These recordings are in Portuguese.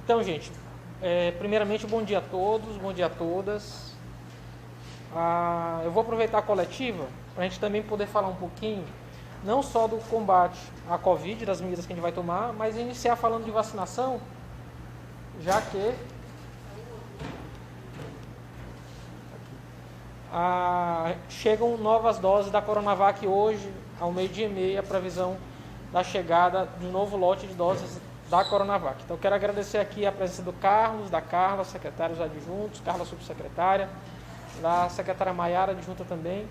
Então, gente, primeiramente, bom dia a todos, bom dia a todas. Eu vou aproveitar a coletiva para a gente também poder falar um pouquinho, não só do combate à Covid, das medidas que a gente vai tomar, mas iniciar falando de vacinação, já que chegam novas doses da Coronavac hoje, ao 12h30, a previsão da chegada de um novo lote de doses da Coronavac. Então, quero agradecer aqui a presença do Carlos, da Carla, secretários adjuntos, Carla subsecretária, da secretária Maiara, adjunta também,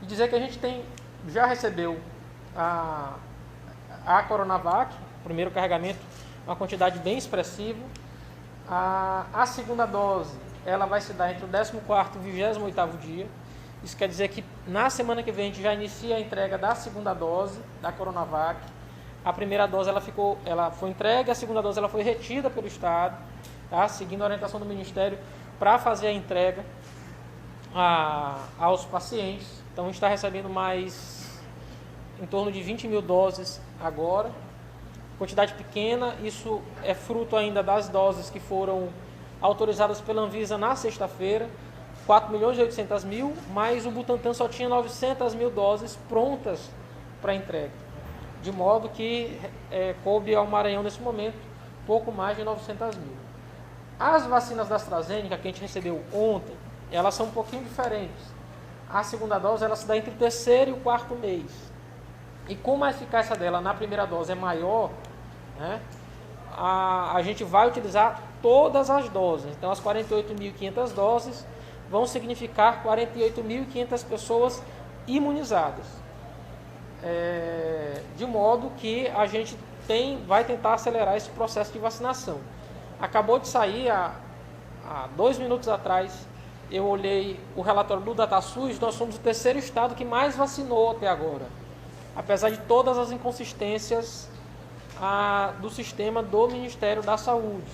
e dizer que a gente já recebeu a Coronavac, primeiro carregamento, uma quantidade bem expressiva. A segunda dose, ela vai se dar entre o 14º e o 28º dia. Isso quer dizer que na semana que vem a gente já inicia a entrega da segunda dose da Coronavac. A primeira dose ela foi entregue, a segunda dose ela foi retida pelo Estado, tá? Seguindo a orientação do Ministério para fazer a entrega aos pacientes. Então a gente está recebendo mais em torno de 20 mil doses agora. Quantidade pequena, isso é fruto ainda das doses que foram autorizadas pela Anvisa na sexta-feira, 4.800.000, mas o Butantan só tinha 900.000 doses prontas para entrega, de modo que coube ao Maranhão nesse momento pouco mais de 900.000. As vacinas da AstraZeneca que a gente recebeu ontem, elas são um pouquinho diferentes. A segunda dose ela se dá entre o 3º e o 4º mês. E como a eficácia dela na primeira dose é maior, né, a gente vai utilizar todas as doses. Então, as 48.500 doses vão significar 48.500 pessoas imunizadas. De modo que a gente vai tentar acelerar esse processo de vacinação. Acabou de sair, há 2 minutos atrás, eu olhei o relatório do DataSUS, nós somos o 3º estado que mais vacinou até agora, apesar de todas as inconsistências do sistema do Ministério da Saúde.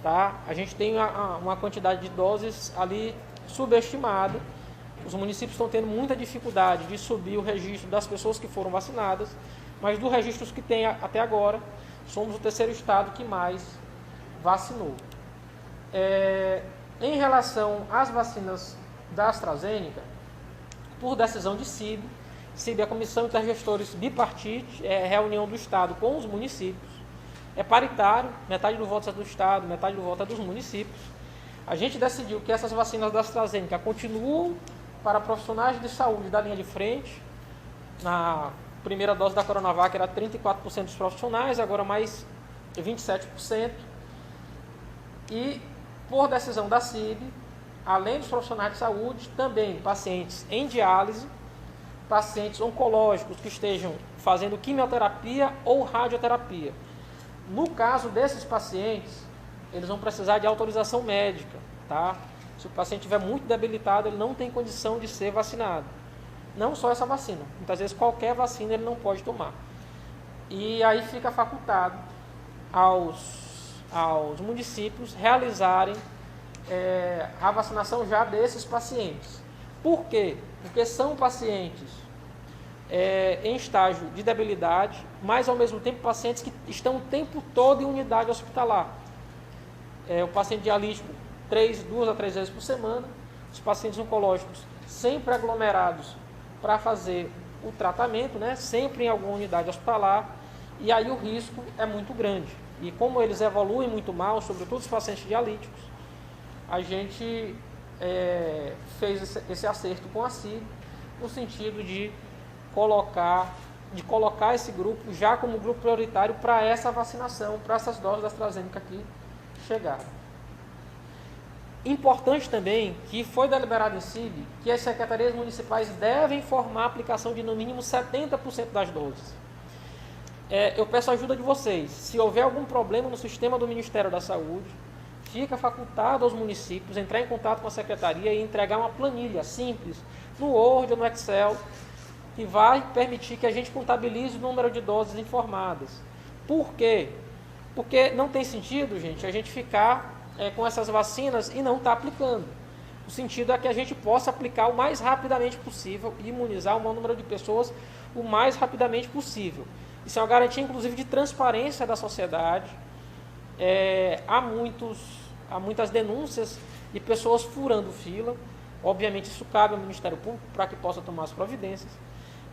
Tá? A gente tem uma quantidade de doses ali subestimada. Os municípios estão tendo muita dificuldade de subir o registro das pessoas que foram vacinadas, mas dos registros que tem até agora, somos o 3º estado que mais vacinou. Em relação às vacinas da AstraZeneca, por decisão de CIB é a Comissão Intergestores Bipartite, reunião do Estado com os municípios, é paritário, metade do voto é do Estado, metade do voto é dos municípios. A gente decidiu que essas vacinas da AstraZeneca continuam para profissionais de saúde da linha de frente. Na primeira dose da Coronavac era 34% dos profissionais, agora mais 27%. E, por decisão da CIB, além dos profissionais de saúde, também pacientes em diálise, pacientes oncológicos que estejam fazendo quimioterapia ou radioterapia. No caso desses pacientes, eles vão precisar de autorização médica, tá? Se o paciente estiver muito debilitado, ele não tem condição de ser vacinado. Não só essa vacina, muitas vezes qualquer vacina ele não pode tomar. E aí fica facultado aos municípios realizarem a vacinação já desses pacientes. Por quê? Porque são pacientes em estágio de debilidade, mas ao mesmo tempo pacientes que estão o tempo todo em unidade hospitalar. O paciente dialítico 2 a 3 vezes por semana, os pacientes oncológicos sempre aglomerados para fazer o tratamento, né, sempre em alguma unidade hospitalar, e aí o risco é muito grande. E como eles evoluem muito mal, sobretudo os pacientes dialíticos, a gente fez esse acerto com a CIB, no sentido de colocar esse grupo já como grupo prioritário para essa vacinação, para essas doses da AstraZeneca que chegaram. Importante também que foi deliberado em CIB que as secretarias municipais devem informar a aplicação de no mínimo 70% das doses. Eu peço a ajuda de vocês. Se houver algum problema no sistema do Ministério da Saúde, fica facultado aos municípios entrar em contato com a secretaria e entregar uma planilha simples, no Word ou no Excel, que vai permitir que a gente contabilize o número de doses informadas. Por quê? Porque não tem sentido, gente, a gente ficar com essas vacinas e não estar aplicando. O sentido é que a gente possa aplicar o mais rapidamente possível e imunizar o maior número de pessoas o mais rapidamente possível. Isso é uma garantia, inclusive, de transparência da sociedade, há muitas denúncias de pessoas furando fila. Obviamente isso cabe ao Ministério Público para que possa tomar as providências.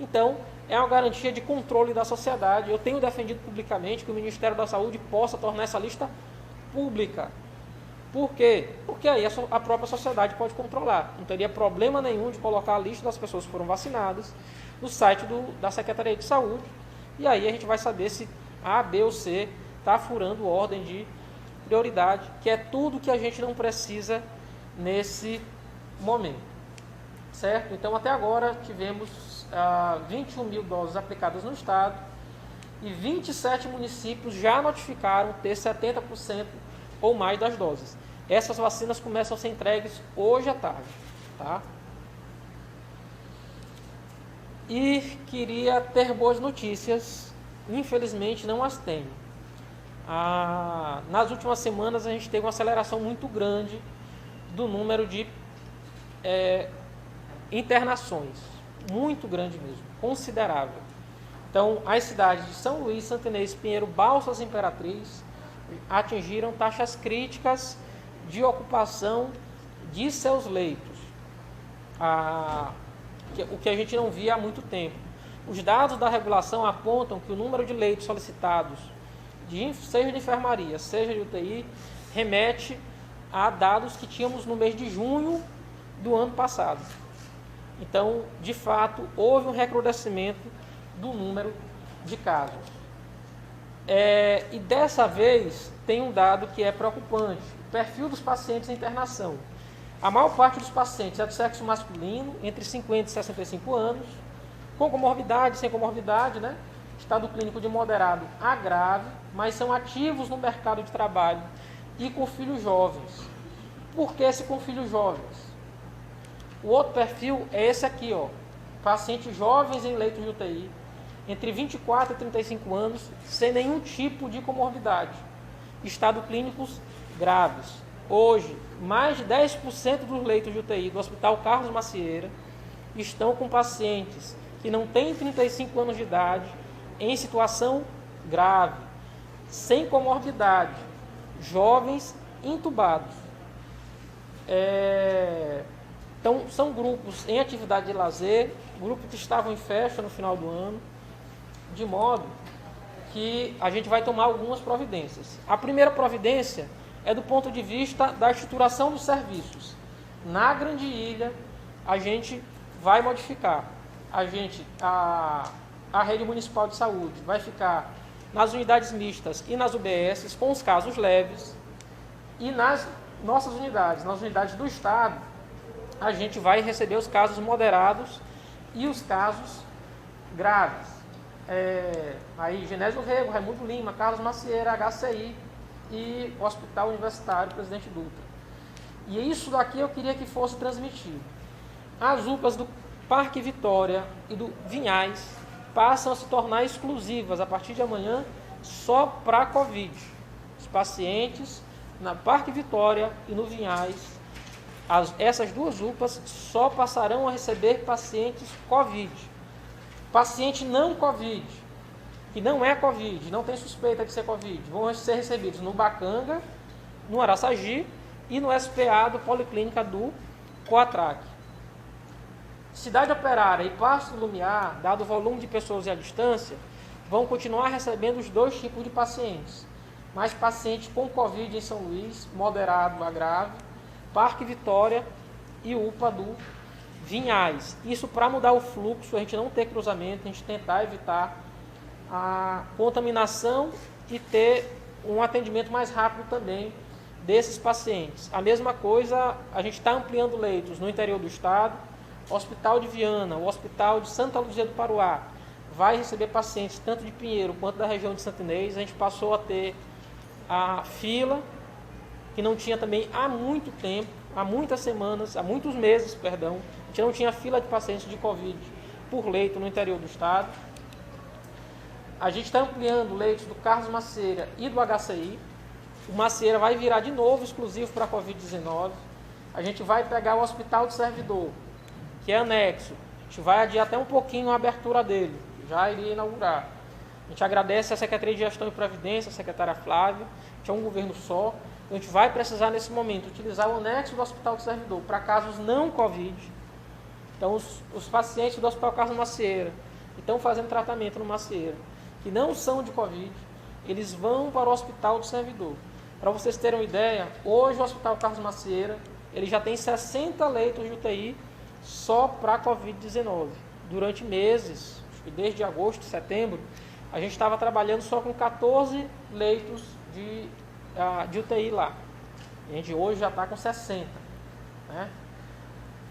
Então, é uma garantia de controle da sociedade. Eu tenho defendido publicamente que o Ministério da Saúde possa tornar essa lista pública. Por quê? Porque aí a própria sociedade pode controlar. Não teria problema nenhum de colocar a lista das pessoas que foram vacinadas no site da Secretaria de Saúde. E aí a gente vai saber se A, B ou C está furando ordem de prioridade, que é tudo que a gente não precisa nesse momento. Certo? Então, até agora, tivemos 21 mil doses aplicadas no estado e 27 municípios já notificaram ter 70% ou mais das doses. Essas vacinas começam a ser entregues hoje à tarde. Tá? E queria ter boas notícias, infelizmente não as tenho. Nas últimas semanas a gente teve uma aceleração muito grande do número de internações, muito grande mesmo, considerável. Então, as cidades de São Luís, Santa Inês, Pinheiro, Balsas e Imperatriz atingiram taxas críticas de ocupação de seus leitos, o que a gente não via há muito tempo. Os dados da regulação apontam que o número de leitos solicitados, seja de enfermaria, seja de UTI, remete a dados que tínhamos no mês de junho do ano passado. Então, de fato, houve um recrudescimento do número de casos. E dessa vez, tem um dado que é preocupante: o perfil dos pacientes em internação. A maior parte dos pacientes é do sexo masculino, entre 50 e 65 anos, com comorbidade, sem comorbidade, né? Estado clínico de moderado a grave, mas são ativos no mercado de trabalho e com filhos jovens. Por que esse com filhos jovens? O outro perfil é esse aqui, ó, pacientes jovens em leitos de UTI, entre 24 e 35 anos, sem nenhum tipo de comorbidade, estado clínicos graves. Hoje, mais de 10% dos leitos de UTI do Hospital Carlos Macieira estão com pacientes que não têm 35 anos de idade, em situação grave, sem comorbidade, jovens intubados. Então, são grupos em atividade de lazer, grupos que estavam em festa no final do ano, de modo que a gente vai tomar algumas providências. A primeira providência é do ponto de vista da estruturação dos serviços. Na Grande Ilha, a gente vai modificar. A rede municipal de saúde vai ficar nas unidades mistas e nas UBSs, com os casos leves, e nas nossas unidades, nas unidades do estado, a gente vai receber os casos moderados e os casos graves. Aí Genésio Rego, Raimundo Lima, Carlos Macieira, HCI e o Hospital Universitário Presidente Dutra. E isso daqui eu queria que fosse transmitido. As UPAs do Parque Vitória e do Vinhais passam a se tornar exclusivas a partir de amanhã só para Covid. Os pacientes na Parque Vitória e no Vinhais, essas duas UPAs só passarão a receber pacientes Covid. Paciente não Covid, que não é Covid, não tem suspeita de ser Covid, vão ser recebidos no Bacanga, no Araçagi e no SPA do Policlínica do Coatrac. Cidade Operária e Pasto do Lumiar, dado o volume de pessoas e a distância, vão continuar recebendo os dois tipos de pacientes. Mas pacientes com Covid em São Luís, moderado a grave, Parque Vitória e UPA do Vinhais. Isso para mudar o fluxo, a gente não ter cruzamento, a gente tentar evitar a contaminação e ter um atendimento mais rápido também desses pacientes. A mesma coisa, a gente está ampliando leitos no interior do estado. O Hospital de Viana, o Hospital de Santa Luzia do Paruá vai receber pacientes tanto de Pinheiro quanto da região de Santa Inês. A gente passou a ter a fila, que não tinha também há muito tempo, há muitas semanas, há muitos meses, perdão, a gente não tinha fila de pacientes de Covid por leito no interior do estado. A gente está ampliando leitos do Carlos Macieira e do HCI. O Macieira vai virar de novo exclusivo para a Covid-19. A gente vai pegar o Hospital do Servidor, que é anexo. A gente vai adiar até um pouquinho a abertura dele, já iria inaugurar. A gente agradece a Secretaria de Gestão e Previdência, a secretária Flávia, que é um governo só. A gente vai precisar, nesse momento, utilizar o anexo do Hospital do Servidor para casos não Covid. Então, os pacientes do Hospital Carlos Macieira, que estão fazendo tratamento no Macieira, que não são de Covid, eles vão para o Hospital do Servidor. Para vocês terem uma ideia, hoje o Hospital Carlos Macieira, ele já tem 60 leitos de UTI só para Covid-19. Durante meses, acho que desde agosto, setembro, a gente estava trabalhando só com 14 leitos de UTI lá. A gente hoje já está com 60. Né?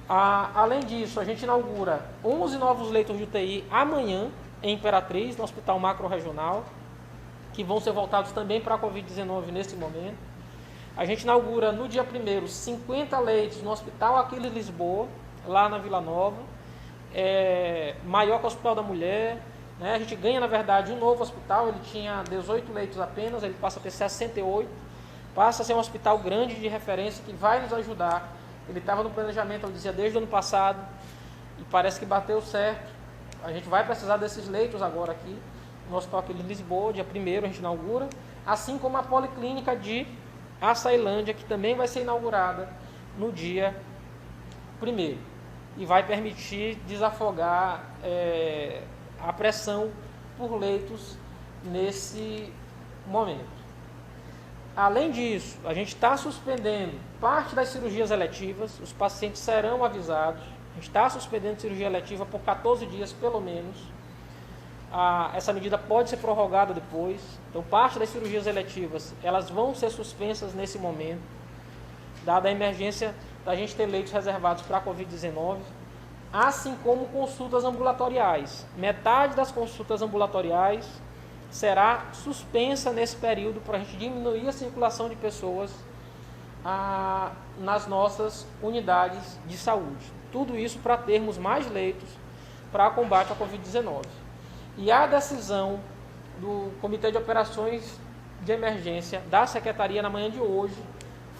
Além disso, a gente inaugura 11 novos leitos de UTI amanhã em Imperatriz, no Hospital Macro Regional, que vão ser voltados também para a Covid-19 nesse momento. A gente inaugura no dia 1º 50 leitos no Hospital Aquiles Lisboa, lá na Vila Nova, maior que o Hospital da Mulher. Né? A gente ganha, na verdade, um novo hospital, ele tinha 18 leitos apenas, ele passa a ter 68, passa a ser um hospital grande de referência que vai nos ajudar. Ele estava no planejamento, eu dizia, desde o ano passado, e parece que bateu certo. A gente vai precisar desses leitos agora aqui, no Hospital aqui de Lisboa, dia 1º a gente inaugura, assim como a Policlínica de Açailândia, que também vai ser inaugurada no dia 1º, e vai permitir desafogar a pressão por leitos nesse momento. Além disso, a gente está suspendendo parte das cirurgias eletivas, os pacientes serão avisados, a gente está suspendendo cirurgia eletiva por 14 dias pelo menos. Essa medida pode ser prorrogada depois, então parte das cirurgias eletivas, elas vão ser suspensas nesse momento, dada a emergência da gente ter leitos reservados para a Covid-19, assim como consultas ambulatoriais. Metade das consultas ambulatoriais será suspensa nesse período para a gente diminuir a circulação de pessoas nas nossas unidades de saúde. Tudo isso para termos mais leitos para combate à Covid-19. E a decisão do Comitê de Operações de Emergência da Secretaria na manhã de hoje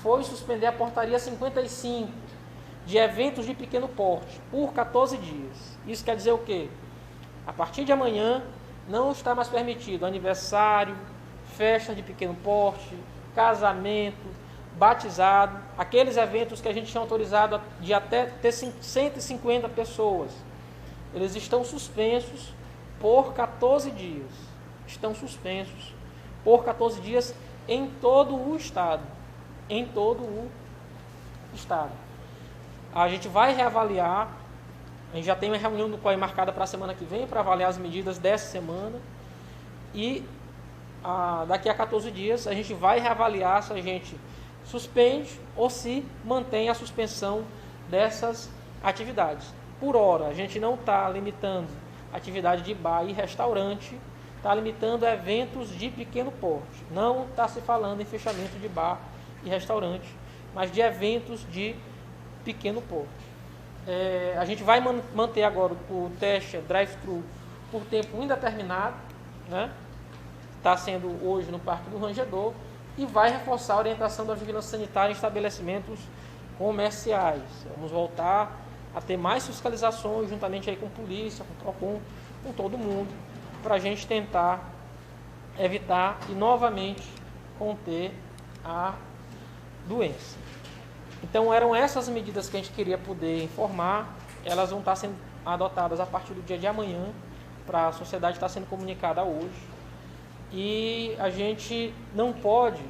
foi suspender a portaria 55 de eventos de pequeno porte por 14 dias. Isso quer dizer o quê? A partir de amanhã não está mais permitido aniversário, festa de pequeno porte, casamento, batizado, aqueles eventos que a gente tinha autorizado de até ter 150 pessoas. Eles estão suspensos por 14 dias. Estão suspensos por 14 dias em todo o estado. Em todo o estado. A gente vai reavaliar, a gente já tem uma reunião do COI marcada para a semana que vem, para avaliar as medidas dessa semana, e daqui a 14 dias a gente vai reavaliar se a gente suspende ou se mantém a suspensão dessas atividades. Por hora, a gente não está limitando atividade de bar e restaurante, está limitando eventos de pequeno porte. Não está se falando em fechamento de bar e restaurante, mas de eventos de pequeno porte. A gente vai manter agora o teste drive-thru por tempo indeterminado, né? Está sendo hoje no Parque do Rangedor, e vai reforçar a orientação da vigilância sanitária em estabelecimentos comerciais. Vamos voltar a ter mais fiscalizações juntamente aí com polícia, com o PROCON, com todo mundo, para a gente tentar evitar e novamente conter a doença. Então eram essas medidas que a gente queria poder informar, elas vão estar sendo adotadas a partir do dia de amanhã, para a sociedade estar sendo comunicada hoje. E a gente não pode,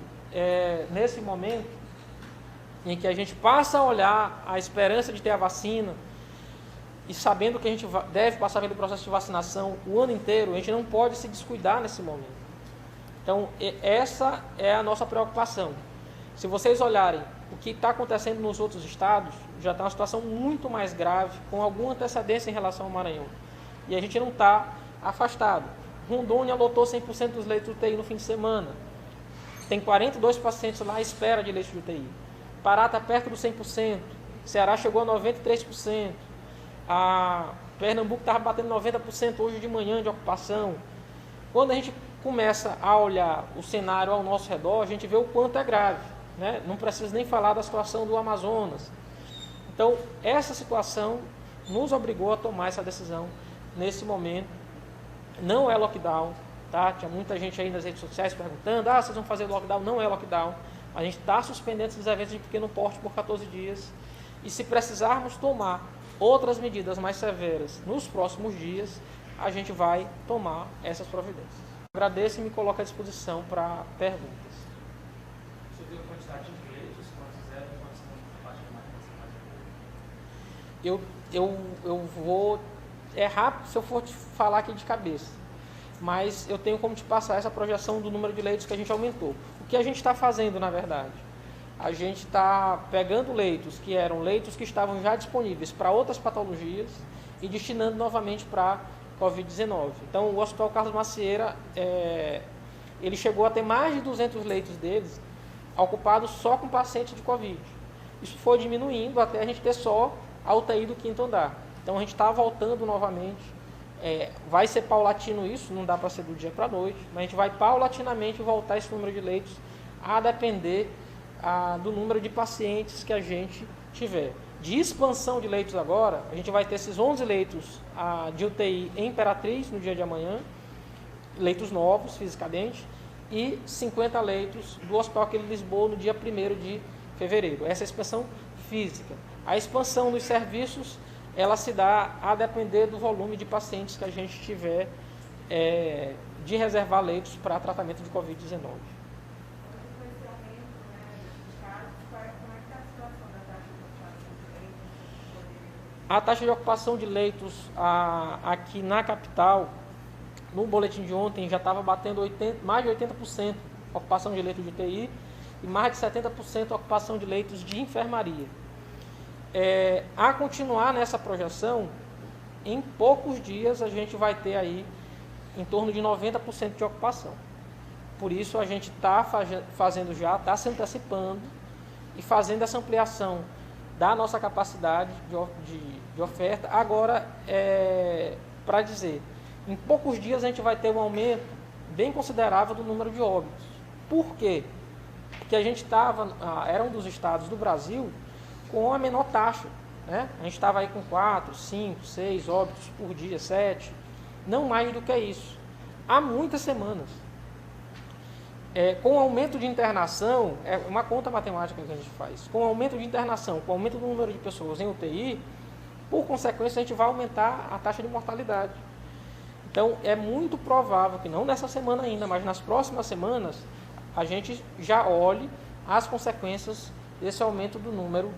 nesse momento em que a gente passa a olhar a esperança de ter a vacina, e sabendo que a gente deve passar pelo processo de vacinação o ano inteiro, a gente não pode se descuidar nesse momento. Então essa é a nossa preocupação. Se vocês olharem o que está acontecendo nos outros estados, já está uma situação muito mais grave, com alguma antecedência em relação ao Maranhão. E a gente não está afastado. Rondônia lotou 100% dos leitos de UTI no fim de semana. Tem 42 pacientes lá à espera de leitos de UTI. Pará está perto dos 100%. Ceará chegou a 93%. A Pernambuco estava batendo 90% hoje de manhã de ocupação. Quando a gente começa a olhar o cenário ao nosso redor, a gente vê o quanto é grave. Né? Não preciso nem falar da situação do Amazonas. Então, essa situação nos obrigou a tomar essa decisão nesse momento. Não é lockdown, Tá? Tinha muita gente aí nas redes sociais perguntando, vocês vão fazer lockdown? Não é lockdown. A gente está suspendendo esses eventos de pequeno porte por 14 dias. E se precisarmos tomar outras medidas mais severas nos próximos dias, a gente vai tomar essas providências. Agradeço e me coloco à disposição para perguntas. Você viu a quantidade de leitos, quantos eram, quantos são a parte de máquinas? Eu vou... É rápido se eu for te falar aqui de cabeça. Mas eu tenho como te passar essa projeção do número de leitos que a gente aumentou. O que a gente está fazendo, na verdade? A gente está pegando leitos que eram leitos que estavam já disponíveis para outras patologias e destinando novamente para Covid-19. Então, o Hospital Carlos Macieira, ele chegou a ter mais de 200 leitos deles ocupados só com pacientes de Covid. Isso foi diminuindo até a gente ter só a UTI do 5º andar. Então, a gente está voltando novamente. Vai ser paulatino isso, não dá para ser do dia para a noite, mas a gente vai paulatinamente voltar esse número de leitos a depender do número de pacientes que a gente tiver. De expansão de leitos agora, a gente vai ter esses 11 leitos de UTI em Imperatriz no dia de amanhã, leitos novos fisicamente, e 50 leitos do Hospital Aquile Lisboa no dia 1º de fevereiro. Essa é a expansão física. A expansão dos serviços, ela se dá a depender do volume de pacientes que a gente tiver de reservar leitos para tratamento de Covid-19. A taxa de ocupação de leitos aqui na capital, no boletim de ontem, já estava batendo mais de 80% ocupação de leitos de UTI e mais de 70% ocupação de leitos de enfermaria. A continuar nessa projeção, em poucos dias a gente vai ter aí em torno de 90% de ocupação. Por isso a gente está fazendo já, está se antecipando e fazendo essa ampliação da nossa capacidade de oferta. Agora, para dizer, em poucos dias a gente vai ter um aumento bem considerável do número de óbitos. Por quê? Porque a gente era um dos estados do Brasil com a menor taxa, né? A gente estava aí com 4, 5, 6 óbitos por dia, 7, não mais do que isso, há muitas semanas. Com o aumento de internação, é uma conta matemática que a gente faz, com o aumento de internação, com o aumento do número de pessoas em UTI, por consequência a gente vai aumentar a taxa de mortalidade. Então é muito provável que não nessa semana ainda, mas nas próximas semanas, a gente já olhe as consequências desse aumento do número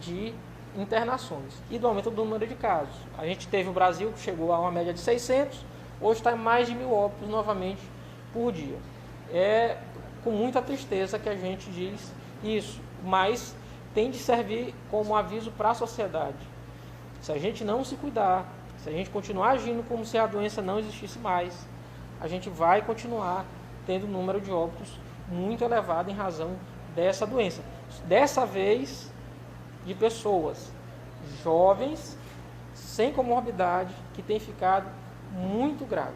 de internações e do aumento do número de casos. A gente teve o Brasil que chegou a uma média de 600, hoje está em mais de 1.000 óbitos novamente por dia. É com muita tristeza que a gente diz isso, mas tem de servir como aviso para a sociedade. Se a gente não se cuidar, se a gente continuar agindo como se a doença não existisse mais, a gente vai continuar tendo um número de óbitos muito elevado em razão dessa doença. Dessa vez, de pessoas jovens, sem comorbidade, que tem ficado muito grave.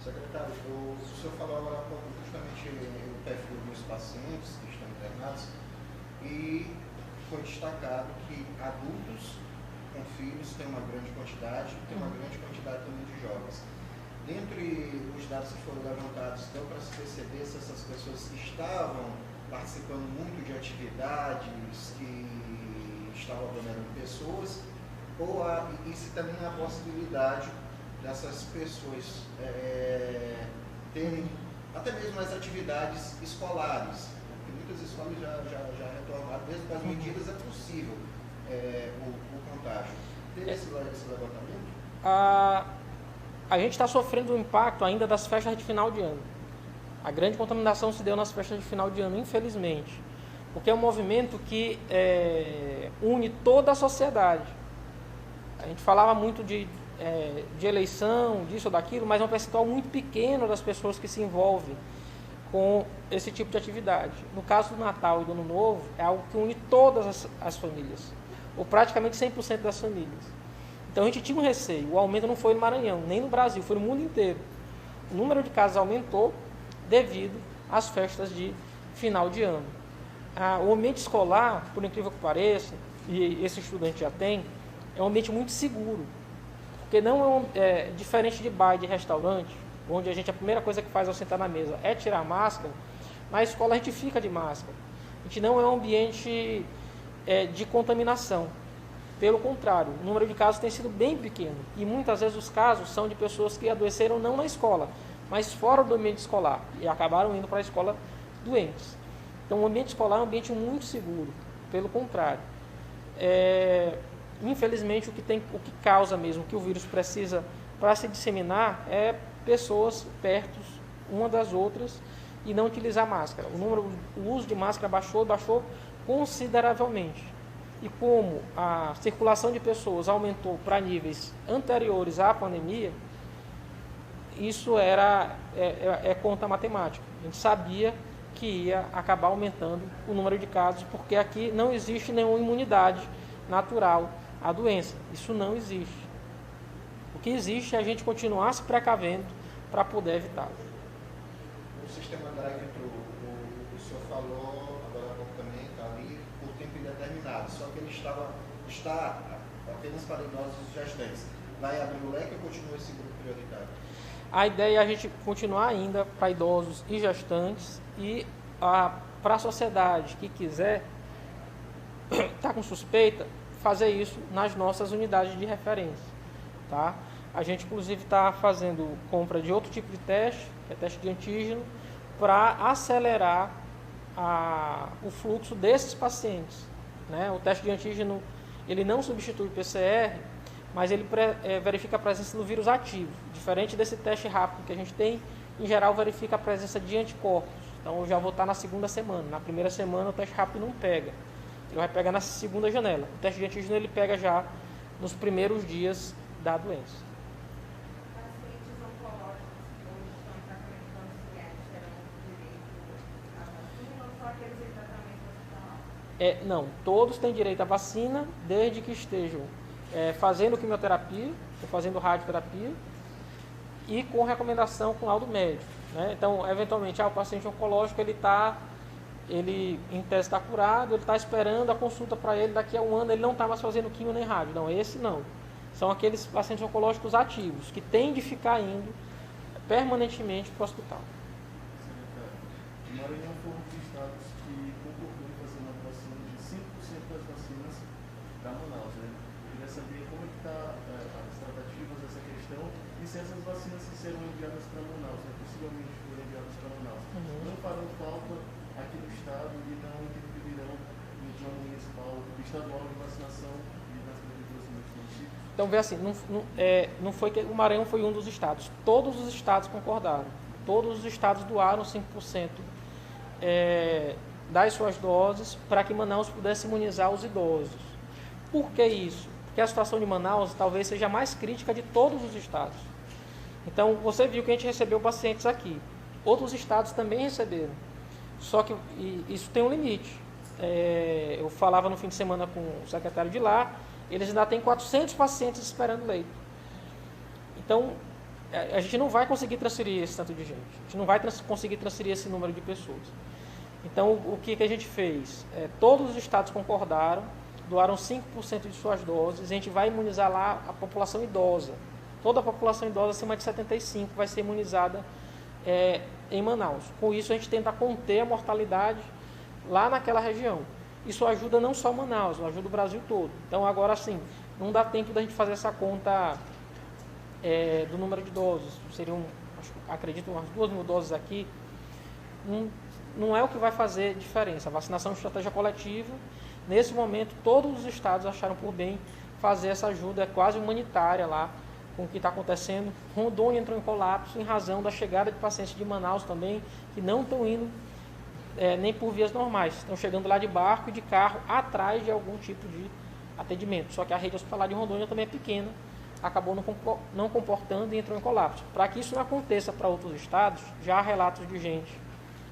Secretário, o senhor falou agora há pouco justamente o perfil dos pacientes que estão internados e foi destacado que adultos com filhos tem uma grande quantidade, tem uma grande quantidade também de jovens. Dentre os dados que foram levantados, deu para se perceber se essas pessoas estavam participando muito de atividades que estavam aglomerando pessoas, e se também há a possibilidade dessas pessoas terem até mesmo as atividades escolares, porque muitas escolas já retornaram, mesmo com as medidas é possível o contágio. Teve esse levantamento? A gente está sofrendo o impacto ainda das festas de final de ano. A grande contaminação se deu nas festas de final de ano, infelizmente, porque é um movimento que une toda a sociedade. A gente falava muito de eleição, disso ou daquilo, mas é um percentual muito pequeno das pessoas que se envolvem com esse tipo de atividade. No caso do Natal e do Ano Novo, é algo que une todas as famílias, ou praticamente 100% das famílias. Então a gente tinha um receio, o aumento não foi no Maranhão, nem no Brasil, foi no mundo inteiro. O número de casos aumentou devido às festas de final de ano. O ambiente escolar, por incrível que pareça, e esse estudante já tem, é um ambiente muito seguro, porque não diferente de bar e de restaurante, onde a primeira coisa que faz ao sentar na mesa é tirar a máscara, na escola a gente fica de máscara. A gente não é um ambiente de contaminação. Pelo contrário, o número de casos tem sido bem pequeno. E muitas vezes os casos são de pessoas que adoeceram não na escola, mas fora do ambiente escolar. E acabaram indo para a escola doentes. Então o ambiente escolar é um ambiente muito seguro. Pelo contrário. Infelizmente o que causa mesmo, o que o vírus precisa para se disseminar é pessoas perto uma das outras e não utilizar máscara. O uso de máscara baixou consideravelmente. E como a circulação de pessoas aumentou para níveis anteriores à pandemia, isso é conta matemática. A gente sabia que ia acabar aumentando o número de casos, porque aqui não existe nenhuma imunidade natural à doença. Isso não existe. O que existe é a gente continuar se precavendo para poder evitar. O sistema drive-thru, o senhor falou agora há pouco também, está ali por tempo indeterminado, só que ele está apenas para idosos e gestantes. Vai abrir o leque ou continua esse grupo prioritário? A ideia é a gente continuar ainda para idosos e gestantes e para a sociedade que quiser, está com suspeita, fazer isso nas nossas unidades de referência. Tá? A gente, inclusive, está fazendo compra de outro tipo de teste, que é teste de antígeno, para acelerar o fluxo desses pacientes. Né? O teste de antígeno ele não substitui o PCR, mas ele verifica a presença do vírus ativo. Diferente desse teste rápido que a gente tem, em geral verifica a presença de anticorpos. Então eu já vou estar na segunda semana. Na primeira semana o teste rápido não pega. Ele vai pegar na segunda janela. O teste de antígeno ele pega já nos primeiros dias da doença. Pacientes oncológicos hoje estão em tratamento domiciliar terão direito à vacina ou só aqueles em tratamento hospitalar? Não, todos têm direito à vacina, desde que estejam fazendo quimioterapia, ou fazendo radioterapia, e com recomendação com laudo médico. Né? Então, eventualmente, o paciente oncológico, ele em tese está curado, ele está esperando a consulta para ele daqui a um ano, ele não está mais fazendo quimio nem rádio. Não, esse não. São aqueles pacientes oncológicos ativos, que têm de ficar indo permanentemente para o hospital. O Maranhão foi um dos estados que concordou em fazer uma doação de 5% das vacinas para Manaus. Né? Eu queria saber como é que está as tratativas dessa questão e se essas vacinas serão enviadas para Manaus, né? Possivelmente forem enviadas para Manaus. Não farão falta aqui no estado e não interferirão no plano municipal, estadual de vacinação e nas prefeituras dos municípios. Então, vê assim, não foi que o Maranhão foi um dos estados. Todos os estados concordaram. Todos os estados doaram 5% das suas doses para que Manaus pudesse imunizar os idosos. Por que isso? Porque a situação de Manaus talvez seja a mais crítica de todos os estados. Então, você viu que a gente recebeu pacientes aqui. Outros estados também receberam. Só que isso tem um limite. Eu falava no fim de semana com o secretário de lá, eles ainda têm 400 pacientes esperando leito. Então, a gente não vai conseguir transferir esse tanto de gente. A gente não vai conseguir transferir esse número de pessoas. Então, o que a gente fez? Todos os estados concordaram, doaram 5% de suas doses, a gente vai imunizar lá a população idosa. Toda a população idosa acima de 75 vai ser imunizada em Manaus. Com isso, a gente tenta conter a mortalidade lá naquela região. Isso ajuda não só Manaus, ajuda o Brasil todo. Então, agora sim, não dá tempo da gente fazer essa conta do número de doses. Seriam, acredito, umas 2.000 doses aqui. Não é o que vai fazer diferença. A vacinação é uma estratégia coletiva. Nesse momento, todos os estados acharam por bem fazer essa ajuda quase humanitária lá com o que está acontecendo. Rondônia entrou em colapso em razão da chegada de pacientes de Manaus também, que não estão indo nem por vias normais. Estão chegando lá de barco e de carro atrás de algum tipo de atendimento. Só que a rede hospitalar de Rondônia também é pequena, acabou não comportando e entrou em colapso. Para que isso não aconteça para outros estados, já há relatos de gente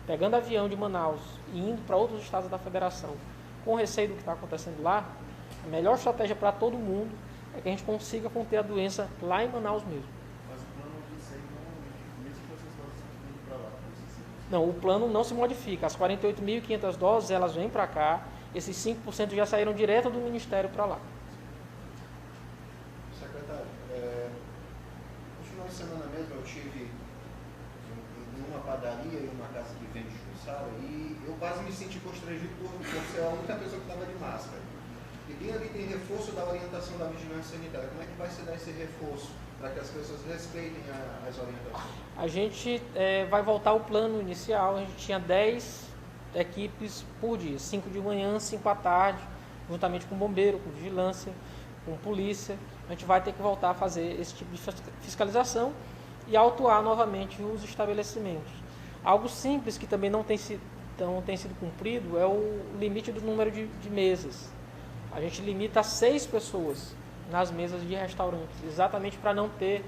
pegando avião de Manaus e indo para outros estados da federação com receio do que está acontecendo lá. A melhor estratégia para todo mundo é que a gente consiga conter a doença lá em Manaus mesmo. Mas o plano de sair não, mesmo que essas doses estão indo para lá. Não, o plano não se modifica. As 48.500 doses, elas vêm para cá. Esses 5% já saíram direto do Ministério para lá. Secretário, no final de semana mesmo eu tive uma padaria e uma casa que vende chuçara e eu quase me senti constrangido por ser a única pessoa que estava de máscara. E bem ali tem reforço da orientação da vigilância sanitária. Como é que vai se dar esse reforço para que as pessoas respeitem as orientações? A gente vai voltar ao plano inicial. A gente tinha 10 equipes por dia, 5 de manhã, 5 à tarde, juntamente com bombeiro, com vigilância, com polícia. A gente vai ter que voltar a fazer esse tipo de fiscalização e autuar novamente os estabelecimentos. Algo simples que também não tem sido cumprido é o limite do número de mesas. A gente limita a 6 pessoas nas mesas de restaurantes, exatamente para não ter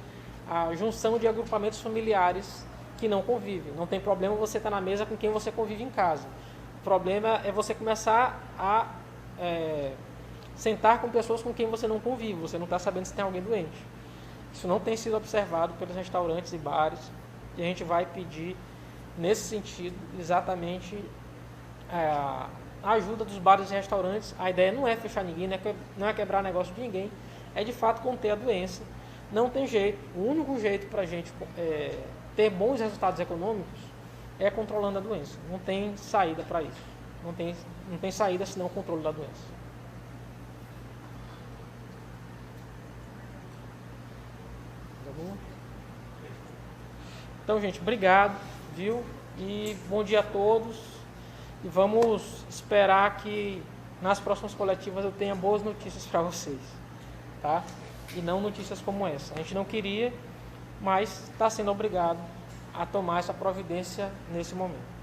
a junção de agrupamentos familiares que não convivem. Não tem problema você estar na mesa com quem você convive em casa. O problema é você começar a sentar com pessoas com quem você não convive, você não está sabendo se tem alguém doente. Isso não tem sido observado pelos restaurantes e bares, e a gente vai pedir, nesse sentido, exatamente a ajuda dos bares e restaurantes. A ideia não é fechar ninguém, não é quebrar negócio de ninguém, é de fato conter a doença. Não tem jeito, o único jeito para a gente ter bons resultados econômicos é controlando a doença. Não tem saída para isso, não tem saída senão o controle da doença. Então, gente, obrigado, viu? E bom dia a todos. E vamos esperar que nas próximas coletivas eu tenha boas notícias para vocês, tá? E não notícias como essa. A gente não queria, mas está sendo obrigado a tomar essa providência nesse momento.